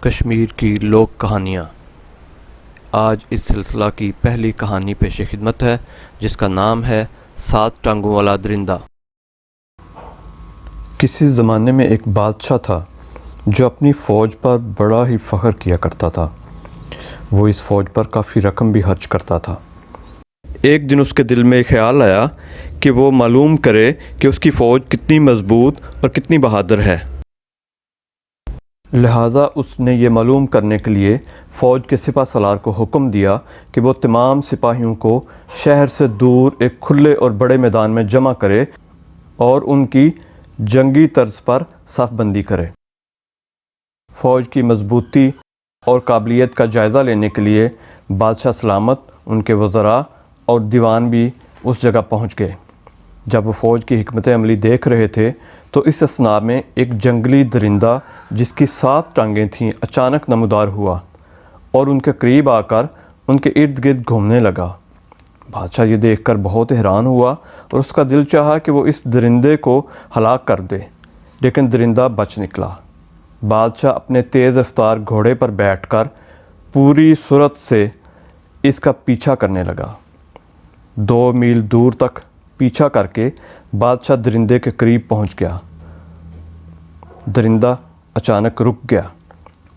کشمیر کی لوک کہانیاں۔ آج اس سلسلہ کی پہلی کہانی پیش خدمت ہے جس کا نام ہے 7 ٹانگوں والا درندہ۔ کسی زمانے میں ایک بادشاہ تھا جو اپنی فوج پر بڑا ہی فخر کیا کرتا تھا۔ وہ اس فوج پر کافی رقم بھی خرچ کرتا تھا۔ ایک دن اس کے دل میں خیال آیا کہ وہ معلوم کرے کہ اس کی فوج کتنی مضبوط اور کتنی بہادر ہے۔ لہٰذا اس نے یہ معلوم کرنے کے لیے فوج کے سپہ سالار کو حکم دیا کہ وہ تمام سپاہیوں کو شہر سے دور ایک کھلے اور بڑے میدان میں جمع کرے اور ان کی جنگی طرز پر صف بندی کرے۔ فوج کی مضبوطی اور قابلیت کا جائزہ لینے کے لیے بادشاہ سلامت، ان کے وزراء اور دیوان بھی اس جگہ پہنچ گئے۔ جب وہ فوج کی حکمت عملی دیکھ رہے تھے تو اس اثناء میں ایک جنگلی درندہ جس کی 7 ٹانگیں تھیں اچانک نمودار ہوا اور ان کے قریب آ کر ان کے ارد گرد گھومنے لگا۔ بادشاہ یہ دیکھ کر بہت حیران ہوا اور اس کا دل چاہا کہ وہ اس درندے کو ہلاک کر دے، لیکن درندہ بچ نکلا۔ بادشاہ اپنے تیز رفتار گھوڑے پر بیٹھ کر پوری سرعت سے اس کا پیچھا کرنے لگا۔ 2 میل دور تک پیچھا کر کے بادشاہ درندے کے قریب پہنچ گیا۔ درندہ اچانک رک گیا۔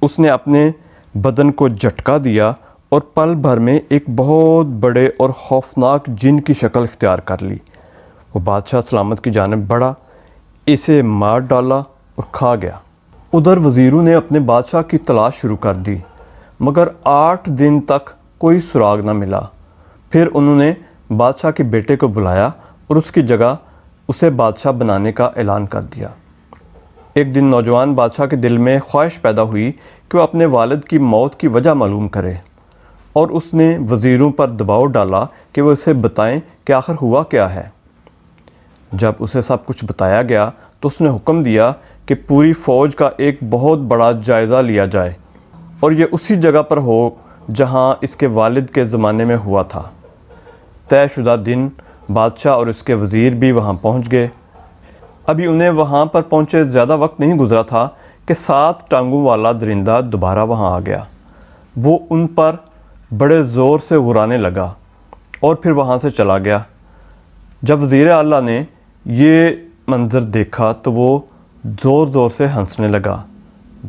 اس نے اپنے بدن کو جھٹکا دیا اور پل بھر میں ایک بہت بڑے اور خوفناک جن کی شکل اختیار کر لی۔ وہ بادشاہ سلامت کی جانب بڑھا، اسے مار ڈالا اور کھا گیا۔ ادھر وزیروں نے اپنے بادشاہ کی تلاش شروع کر دی مگر 8 دن تک کوئی سراغ نہ ملا۔ پھر انہوں نے بادشاہ کے بیٹے کو بلایا اور اس کی جگہ اسے بادشاہ بنانے کا اعلان کر دیا۔ ایک دن نوجوان بادشاہ کے دل میں خواہش پیدا ہوئی کہ وہ اپنے والد کی موت کی وجہ معلوم کرے، اور اس نے وزیروں پر دباؤ ڈالا کہ وہ اسے بتائیں کہ آخر ہوا کیا ہے۔ جب اسے سب کچھ بتایا گیا تو اس نے حکم دیا کہ پوری فوج کا ایک بہت بڑا جائزہ لیا جائے اور یہ اسی جگہ پر ہو جہاں اس کے والد کے زمانے میں ہوا تھا۔ طے شدہ دن بادشاہ اور اس کے وزیر بھی وہاں پہنچ گئے۔ ابھی انہیں وہاں پر پہنچے زیادہ وقت نہیں گزرا تھا کہ 7 ٹانگوں والا درندہ دوبارہ وہاں آ گیا۔ وہ ان پر بڑے زور سے غرانے لگا اور پھر وہاں سے چلا گیا۔ جب وزیر اعلیٰ نے یہ منظر دیکھا تو وہ زور زور سے ہنسنے لگا۔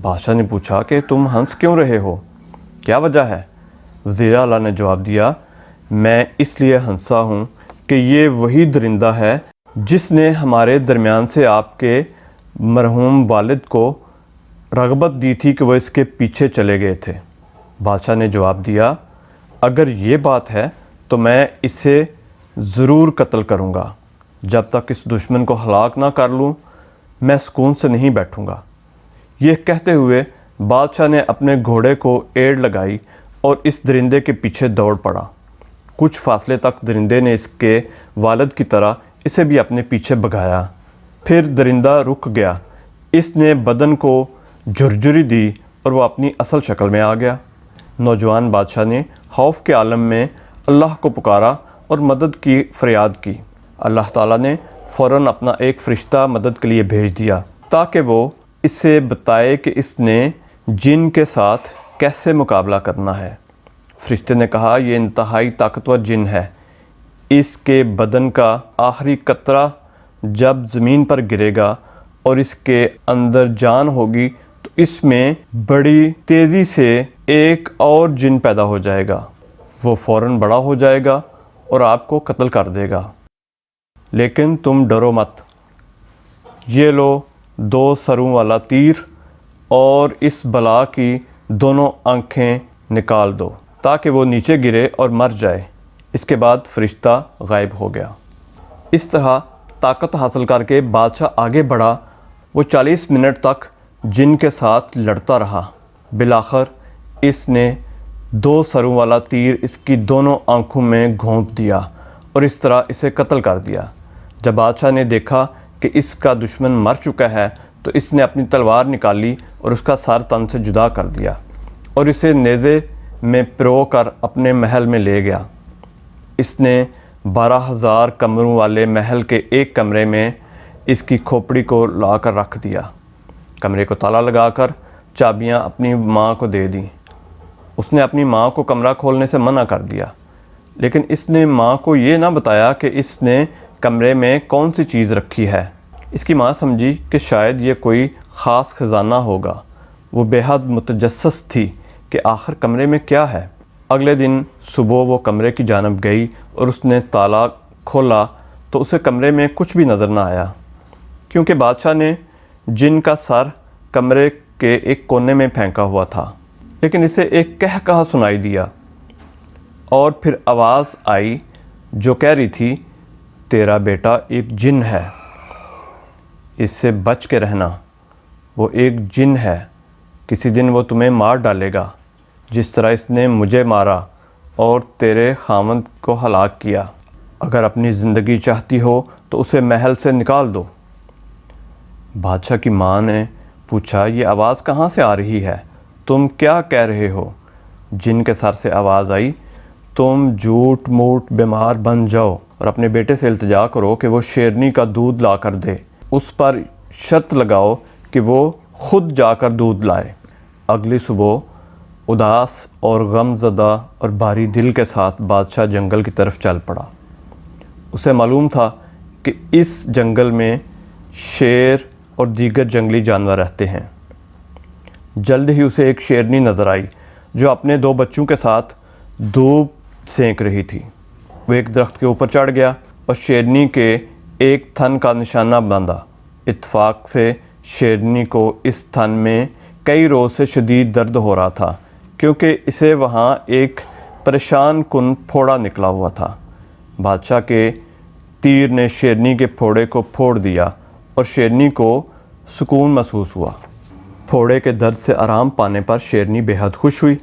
بادشاہ نے پوچھا کہ تم ہنس کیوں رہے ہو؟ کیا وجہ ہے؟ وزیر اعلیٰ نے جواب دیا، میں اس لیے ہنسا ہوں کہ یہ وہی درندہ ہے جس نے ہمارے درمیان سے آپ کے مرحوم والد کو رغبت دی تھی کہ وہ اس کے پیچھے چلے گئے تھے۔ بادشاہ نے جواب دیا، اگر یہ بات ہے تو میں اسے ضرور قتل کروں گا۔ جب تک اس دشمن کو ہلاک نہ کر لوں میں سکون سے نہیں بیٹھوں گا۔ یہ کہتے ہوئے بادشاہ نے اپنے گھوڑے کو ایڑ لگائی اور اس درندے کے پیچھے دوڑ پڑا۔ کچھ فاصلے تک درندے نے اس کے والد کی طرح اسے بھی اپنے پیچھے بھگایا۔ پھر درندہ رک گیا، اس نے بدن کو جھرجھری دی اور وہ اپنی اصل شکل میں آ گیا۔ نوجوان بادشاہ نے خوف کے عالم میں اللہ کو پکارا اور مدد کی فریاد کی۔ اللہ تعالیٰ نے فوراً اپنا ایک فرشتہ مدد کے لیے بھیج دیا تاکہ وہ اسے بتائے کہ اس نے جن کے ساتھ کیسے مقابلہ کرنا ہے۔ فرشتے نے کہا، یہ انتہائی طاقتور جن ہے۔ اس کے بدن کا آخری قطرہ جب زمین پر گرے گا اور اس کے اندر جان ہوگی تو اس میں بڑی تیزی سے ایک اور جن پیدا ہو جائے گا۔ وہ فوراً بڑا ہو جائے گا اور آپ کو قتل کر دے گا، لیکن تم ڈرو مت۔ یہ لو 2 سروں والا تیر اور اس بلا کی دونوں آنکھیں نکال دو تاکہ وہ نیچے گرے اور مر جائے۔ اس کے بعد فرشتہ غائب ہو گیا۔ اس طرح طاقت حاصل کر کے بادشاہ آگے بڑھا۔ وہ 40 منٹ تک جن کے ساتھ لڑتا رہا۔ بالآخر اس نے 2 سروں والا تیر اس کی دونوں آنکھوں میں گھونپ دیا اور اس طرح اسے قتل کر دیا۔ جب بادشاہ نے دیکھا کہ اس کا دشمن مر چکا ہے تو اس نے اپنی تلوار نکالی اور اس کا سر تن سے جدا کر دیا اور اسے نیزے میں پرو کر اپنے محل میں لے گیا۔ اس نے 12,000 کمروں والے محل کے ایک کمرے میں اس کی کھوپڑی کو لا کر رکھ دیا۔ کمرے کو تالا لگا کر چابیاں اپنی ماں کو دے دیں۔ اس نے اپنی ماں کو کمرہ کھولنے سے منع کر دیا، لیکن اس نے ماں کو یہ نہ بتایا کہ اس نے کمرے میں کون سی چیز رکھی ہے۔ اس کی ماں سمجھی کہ شاید یہ کوئی خاص خزانہ ہوگا۔ وہ بے حد متجسس تھی کہ آخر کمرے میں کیا ہے۔ اگلے دن صبح وہ کمرے کی جانب گئی اور اس نے تالا کھولا تو اسے کمرے میں کچھ بھی نظر نہ آیا، کیونکہ بادشاہ نے جن کا سر کمرے کے ایک کونے میں پھینکا ہوا تھا۔ لیکن اسے ایک کہا سنائی دیا اور پھر آواز آئی جو کہہ رہی تھی، تیرا بیٹا ایک جن ہے، اس سے بچ کے رہنا، وہ ایک جن ہے، کسی دن وہ تمہیں مار ڈالے گا جس طرح اس نے مجھے مارا اور تیرے خاوند کو ہلاک کیا۔ اگر اپنی زندگی چاہتی ہو تو اسے محل سے نکال دو۔ بادشاہ کی ماں نے پوچھا، یہ آواز کہاں سے آ رہی ہے؟ تم کیا کہہ رہے ہو؟ جن کے سر سے آواز آئی، تم جھوٹ موٹ بیمار بن جاؤ اور اپنے بیٹے سے التجا کرو کہ وہ شیرنی کا دودھ لا کر دے۔ اس پر شرط لگاؤ کہ وہ خود جا کر دودھ لائے۔ اگلی صبح اداس اور غم زدہ اور بھاری دل کے ساتھ بادشاہ جنگل کی طرف چل پڑا۔ اسے معلوم تھا کہ اس جنگل میں شیر اور دیگر جنگلی جانور رہتے ہیں۔ جلد ہی اسے ایک شیرنی نظر آئی جو اپنے 2 بچوں کے ساتھ دھوپ سینک رہی تھی۔ وہ ایک درخت کے اوپر چڑھ گیا اور شیرنی کے ایک تھن کا نشانہ باندھا۔ اتفاق سے شیرنی کو اس تھن میں کئی روز سے شدید درد ہو رہا تھا، کیونکہ اسے وہاں ایک پریشان کن پھوڑا نکلا ہوا تھا۔ بادشاہ کے تیر نے شیرنی کے پھوڑے کو پھوڑ دیا اور شیرنی کو سکون محسوس ہوا۔ پھوڑے کے درد سے آرام پانے پر شیرنی بے حد خوش ہوئی۔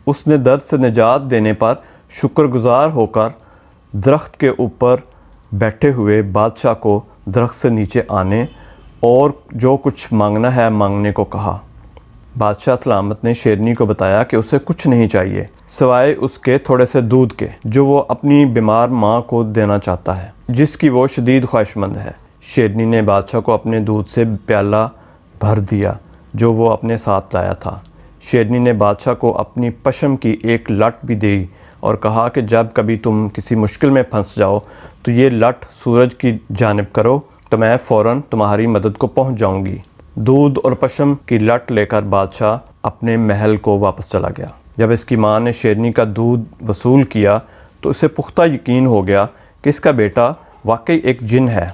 اس نے درد سے نجات دینے پر شکر گزار ہو کر درخت کے اوپر بیٹھے ہوئے بادشاہ کو درخت سے نیچے آنے اور جو کچھ مانگنا ہے مانگنے کو کہا۔ بادشاہ سلامت نے شیرنی کو بتایا کہ اسے کچھ نہیں چاہیے سوائے اس کے تھوڑے سے دودھ کے جو وہ اپنی بیمار ماں کو دینا چاہتا ہے، جس کی وہ شدید خواہشمند ہے۔ شیرنی نے بادشاہ کو اپنے دودھ سے پیالہ بھر دیا جو وہ اپنے ساتھ لایا تھا۔ شیرنی نے بادشاہ کو اپنی پشم کی ایک لٹ بھی دی اور کہا کہ جب کبھی تم کسی مشکل میں پھنس جاؤ تو یہ لٹ سورج کی جانب کرو تو میں فوراً تمہاری مدد کو پہنچ جاؤں گی۔ دودھ اور پشم کی لٹ لے کر بادشاہ اپنے محل کو واپس چلا گیا۔ جب اس کی ماں نے شیرنی کا دودھ وصول کیا تو اسے پختہ یقین ہو گیا کہ اس کا بیٹا واقعی ایک جن ہے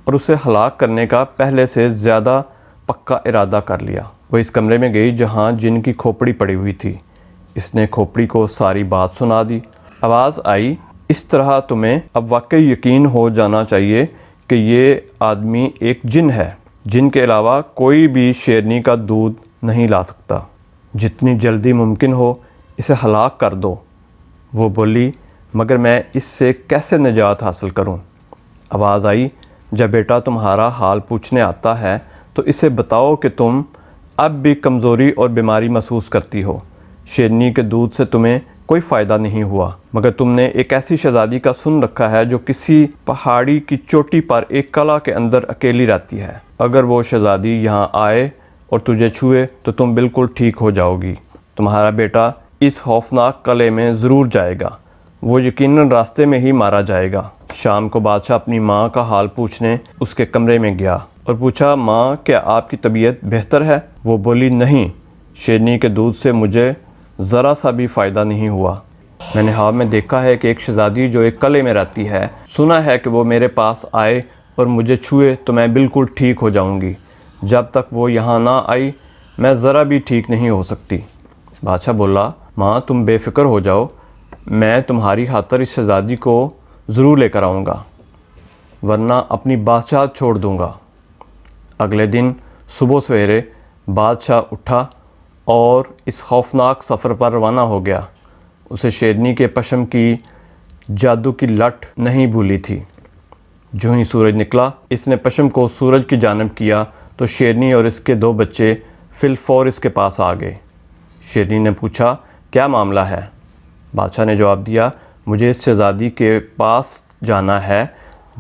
اور اسے ہلاک کرنے کا پہلے سے زیادہ پکا ارادہ کر لیا۔ وہ اس کمرے میں گئی جہاں جن کی کھوپڑی پڑی ہوئی تھی۔ اس نے کھوپڑی کو ساری بات سنا دی۔ آواز آئی، اس طرح تمہیں اب واقعی یقین ہو جانا چاہیے کہ یہ آدمی ایک جن ہے۔ جن کے علاوہ کوئی بھی شیرنی کا دودھ نہیں لا سکتا۔ جتنی جلدی ممکن ہو اسے ہلاک کر دو۔ وہ بولی، مگر میں اس سے کیسے نجات حاصل کروں؟ آواز آئی، جب بیٹا تمہارا حال پوچھنے آتا ہے تو اسے بتاؤ کہ تم اب بھی کمزوری اور بیماری محسوس کرتی ہو۔ شیرنی کے دودھ سے تمہیں کوئی فائدہ نہیں ہوا، مگر تم نے ایک ایسی شہزادی کا سن رکھا ہے جو کسی پہاڑی کی چوٹی پر ایک قلعہ کے اندر اکیلی رہتی ہے۔ اگر وہ شہزادی یہاں آئے اور تجھے چھوئے تو تم بالکل ٹھیک ہو جاؤ گی۔ تمہارا بیٹا اس خوفناک قلعے میں ضرور جائے گا، وہ یقیناً راستے میں ہی مارا جائے گا۔ شام کو بادشاہ اپنی ماں کا حال پوچھنے اس کے کمرے میں گیا اور پوچھا، ماں کیا آپ کی طبیعت بہتر ہے؟ وہ بولی، نہیں، شیرنی کے دودھ سے مجھے ذرا سا بھی فائدہ نہیں ہوا۔ میں نے خواب میں دیکھا ہے کہ ایک شہزادی جو ایک قلعے میں رہتی ہے، سنا ہے کہ وہ میرے پاس آئے اور مجھے چھوئے تو میں بالکل ٹھیک ہو جاؤں گی۔ جب تک وہ یہاں نہ آئی میں ذرا بھی ٹھیک نہیں ہو سکتی۔ بادشاہ بولا، ماں تم بے فکر ہو جاؤ، میں تمہاری خاطر اس شہزادی کو ضرور لے کر آؤں گا، ورنہ اپنی بادشاہت چھوڑ دوں گا۔ اگلے دن صبح سویرے بادشاہ اٹھا اور اس خوفناک سفر پر روانہ ہو گیا۔ اسے شیرنی کے پشم کی جادو کی لٹ نہیں بھولی تھی۔ جو ہی سورج نکلا اس نے پشم کو سورج کی جانب کیا تو شیرنی اور اس کے 2 بچے فی الفور اس کے پاس آ گئے۔ شیرنی نے پوچھا، کیا معاملہ ہے؟ بادشاہ نے جواب دیا، مجھے اس شہزادی کے پاس جانا ہے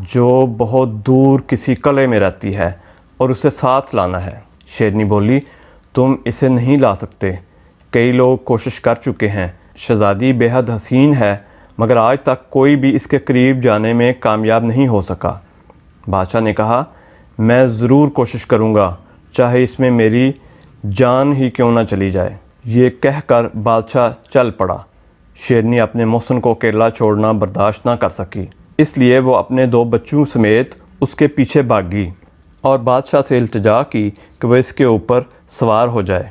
جو بہت دور کسی قلعے میں رہتی ہے اور اسے ساتھ لانا ہے۔ شیرنی بولی، تم اسے نہیں لا سکتے، کئی لوگ کوشش کر چکے ہیں، شہزادی بے حد حسین ہے مگر آج تک کوئی بھی اس کے قریب جانے میں کامیاب نہیں ہو سکا۔ بادشاہ نے کہا میں ضرور کوشش کروں گا، چاہے اس میں میری جان ہی کیوں نہ چلی جائے۔ یہ کہہ کر بادشاہ چل پڑا۔ شیرنی اپنے محسن کو اکیلا چھوڑنا برداشت نہ کر سکی، اس لیے وہ اپنے 2 بچوں سمیت اس کے پیچھے بھاگی اور بادشاہ سے التجا کی کہ وہ اس کے اوپر سوار ہو جائے۔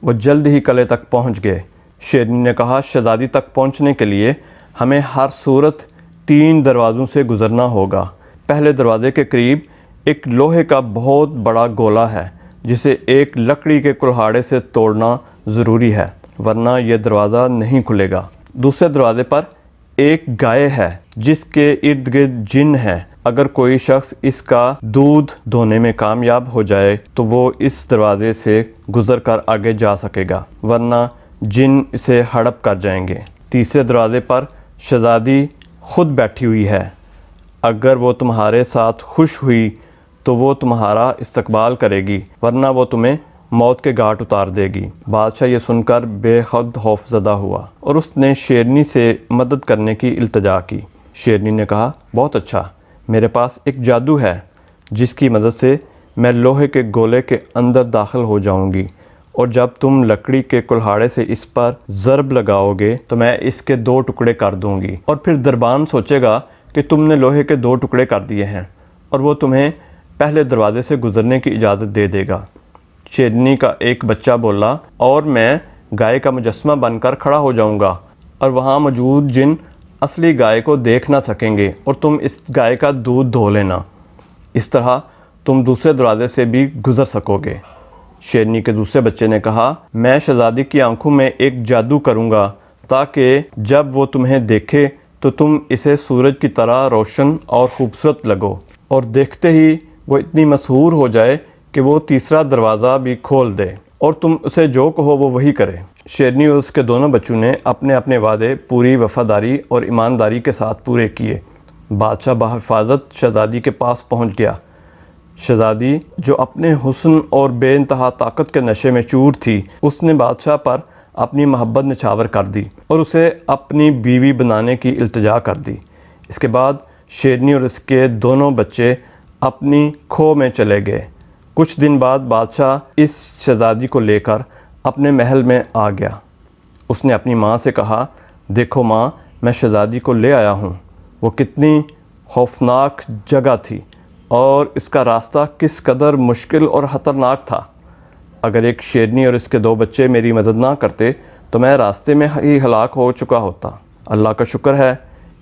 وہ جلد ہی قلعے تک پہنچ گئے۔ شیرنی نے کہا شہزادی تک پہنچنے کے لیے ہمیں ہر صورت 3 دروازوں سے گزرنا ہوگا۔ پہلے دروازے کے قریب ایک لوہے کا بہت بڑا گولا ہے جسے ایک لکڑی کے کلہاڑے سے توڑنا ضروری ہے ورنہ یہ دروازہ نہیں کھلے گا۔ دوسرے دروازے پر ایک گائے ہے جس کے ارد گرد جن ہے، اگر کوئی شخص اس کا دودھ دھونے میں کامیاب ہو جائے تو وہ اس دروازے سے گزر کر آگے جا سکے گا ورنہ جن اسے ہڑپ کر جائیں گے۔ تیسرے دروازے پر شہزادی خود بیٹھی ہوئی ہے، اگر وہ تمہارے ساتھ خوش ہوئی تو وہ تمہارا استقبال کرے گی ورنہ وہ تمہیں موت کے گھاٹ اتار دے گی۔ بادشاہ یہ سن کر بے حد خوف زدہ ہوا اور اس نے شیرنی سے مدد کرنے کی التجا کی۔ شیرنی نے کہا بہت اچھا، میرے پاس ایک جادو ہے جس کی مدد سے میں لوہے کے گولے کے اندر داخل ہو جاؤں گی اور جب تم لکڑی کے کلہاڑے سے اس پر ضرب لگاؤ گے تو میں اس کے 2 ٹکڑے کر دوں گی اور پھر دربان سوچے گا کہ تم نے لوہے کے 2 ٹکڑے کر دیے ہیں اور وہ تمہیں پہلے دروازے سے گزرنے کی اجازت دے دے گا۔ شیرنی کا ایک بچہ بولا اور میں گائے کا مجسمہ بن کر کھڑا ہو جاؤں گا اور وہاں موجود جن اصلی گائے کو دیکھ نہ سکیں گے اور تم اس گائے کا دودھ دھو لینا، اس طرح تم دوسرے دروازے سے بھی گزر سکو گے۔ شیرنی کے دوسرے بچے نے کہا میں شہزادی کی آنکھوں میں ایک جادو کروں گا تاکہ جب وہ تمہیں دیکھے تو تم اسے سورج کی طرح روشن اور خوبصورت لگو اور دیکھتے ہی وہ اتنی مسحور ہو جائے کہ وہ تیسرا دروازہ بھی کھول دے اور تم اسے جو کہو وہ وہی کرے۔ شیرنی اور اس کے دونوں بچوں نے اپنے اپنے وعدے پوری وفاداری اور ایمانداری کے ساتھ پورے کیے۔ بادشاہ بحفاظت شہزادی کے پاس پہنچ گیا۔ شہزادی جو اپنے حسن اور بے انتہا طاقت کے نشے میں چور تھی، اس نے بادشاہ پر اپنی محبت نچھاور کر دی اور اسے اپنی بیوی بنانے کی التجا کر دی۔ اس کے بعد شیرنی اور اس کے دونوں بچے اپنی کھو میں چلے گئے۔ کچھ دن بعد بادشاہ اس شہزادی کو لے کر اپنے محل میں آ گیا۔ اس نے اپنی ماں سے کہا دیکھو ماں، میں شہزادی کو لے آیا ہوں، وہ کتنی خوفناک جگہ تھی اور اس کا راستہ کس قدر مشکل اور خطرناک تھا۔ اگر ایک شیرنی اور اس کے 2 بچے میری مدد نہ کرتے تو میں راستے میں ہی ہلاک ہو چکا ہوتا۔ اللہ کا شکر ہے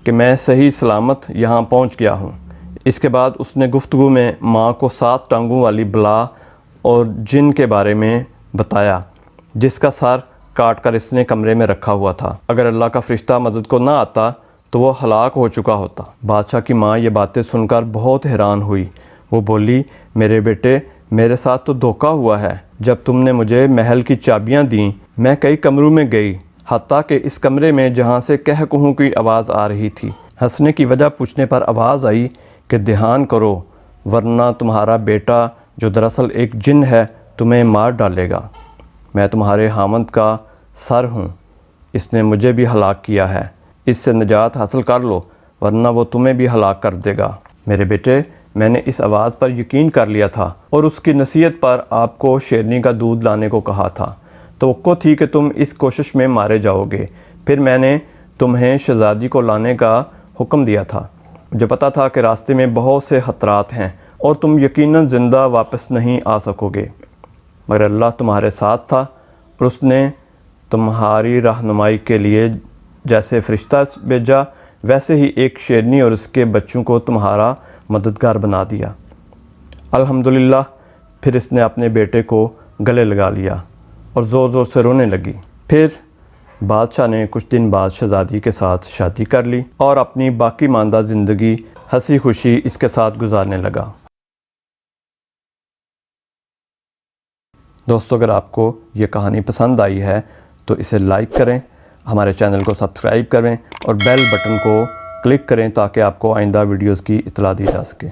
کہ میں صحیح سلامت یہاں پہنچ گیا ہوں۔ اس کے بعد اس نے گفتگو میں ماں کو 7 ٹانگوں والی بلا اور جن کے بارے میں بتایا جس کا سر کاٹ کر اس نے کمرے میں رکھا ہوا تھا۔ اگر اللہ کا فرشتہ مدد کو نہ آتا تو وہ ہلاک ہو چکا ہوتا۔ بادشاہ کی ماں یہ باتیں سن کر بہت حیران ہوئی۔ وہ بولی میرے بیٹے، میرے ساتھ تو دھوکہ ہوا ہے۔ جب تم نے مجھے محل کی چابیاں دیں میں کئی کمروں میں گئی، حتیٰ کہ اس کمرے میں جہاں سے کہہ کہوں کی آواز آ رہی تھی۔ ہنسنے کی وجہ پوچھنے پر آواز آئی کہ دھیان کرو ورنہ تمہارا بیٹا جو دراصل ایک جن ہے تمہیں مار ڈالے گا۔ میں تمہارے خاوند کا سر ہوں، اس نے مجھے بھی ہلاک کیا ہے، اس سے نجات حاصل کر لو ورنہ وہ تمہیں بھی ہلاک کر دے گا۔ میرے بیٹے، میں نے اس آواز پر یقین کر لیا تھا اور اس کی نصیحت پر آپ کو شیرنی کا دودھ لانے کو کہا تھا۔ توقع تھی کہ تم اس کوشش میں مارے جاؤ گے، پھر میں نے تمہیں شہزادی کو لانے کا حکم دیا تھا۔ مجھے پتہ تھا کہ راستے میں بہت سے خطرات ہیں اور تم یقیناً زندہ واپس نہیں آ سکو گے، مگر اللہ تمہارے ساتھ تھا اور اس نے تمہاری رہنمائی کے لیے جیسے فرشتہ بھیجا ویسے ہی ایک شیرنی اور اس کے بچوں کو تمہارا مددگار بنا دیا۔ الحمدللہ۔ پھر اس نے اپنے بیٹے کو گلے لگا لیا اور زور زور سے رونے لگی۔ پھر بادشاہ نے کچھ دن بعد شہزادی کے ساتھ شادی کر لی اور اپنی باقی ماندہ زندگی ہنسی خوشی اس کے ساتھ گزارنے لگا۔ دوستو، اگر آپ کو یہ کہانی پسند آئی ہے تو اسے لائک کریں، ہمارے چینل کو سبسکرائب کریں اور بیل بٹن کو کلک کریں تاکہ آپ کو آئندہ ویڈیوز کی اطلاع دی جا سکے۔